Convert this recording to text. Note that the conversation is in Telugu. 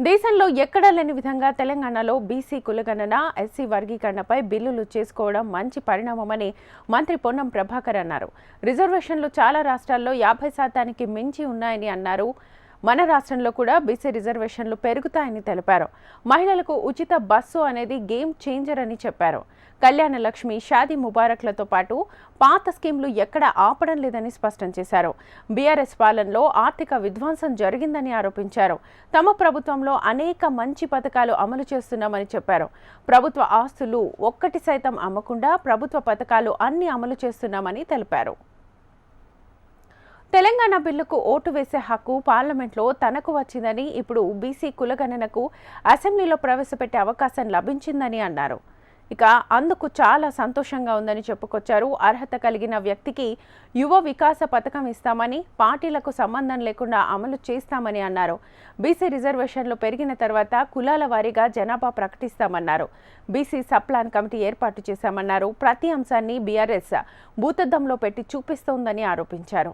దేశంలో ఎక్కడా లేని విధంగా తెలంగాణలో బీసీ కులగణన, ఎస్సీ వర్గీకరణపై బిల్లులు చేసుకోవడం మంచి పరిణామమని మంత్రి పొన్నం ప్రభాకర్ అన్నారు. రిజర్వేషన్లు చాలా రాష్ట్రాల్లో 50% మించి ఉన్నాయని అన్నారు. మన రాష్ట్రంలో కూడా బీసీ రిజర్వేషన్లు పెరుగుతాయని తెలిపారు. మహిళలకు ఉచిత బస్సు అనేది గేమ్ చేంజర్ అని చెప్పారు. కళ్యాణ లక్ష్మి, షాదీ ముబారక్లతో పాటు పాత స్కీమ్లు ఎక్కడ ఆపడం లేదని స్పష్టం చేశారు. బీఆర్ఎస్ పాలనలో ఆర్థిక విధ్వంసం జరిగిందని ఆరోపించారు. తమ ప్రభుత్వంలో అనేక మంచి పథకాలు అమలు చేస్తున్నామని చెప్పారు. ప్రభుత్వ ఆస్తులు ఒక్కటి సైతం అమ్మకుండా ప్రభుత్వ పథకాలు అన్ని అమలు చేస్తున్నామని తెలిపారు. తెలంగాణ బిల్లుకు ఓటు వేసే హక్కు పార్లమెంట్లో తనకు వచ్చిందని, ఇప్పుడు బీసీ కులగణనకు అసెంబ్లీలో ప్రవేశపెట్టే అవకాశం లభించిందని అన్నారు. ఇక అందుకు చాలా సంతోషంగా ఉందని చెప్పుకొచ్చారు. అర్హత కలిగిన వ్యక్తికి యువ వికాస పథకం ఇస్తామని, పార్టీలకు సంబంధం లేకుండా అమలు చేస్తామని అన్నారు. బీసీ రిజర్వేషన్లు పెరిగిన తర్వాత కులాల వారీగా జనాభా ప్రకటిస్తామన్నారు. బీసీ సబ్ ప్లాన్ కమిటీ ఏర్పాటు చేశామన్నారు. ప్రతి అంశాన్ని బీఆర్ఎస్ భూతద్దంలో పెట్టి చూపిస్తోందని ఆరోపించారు.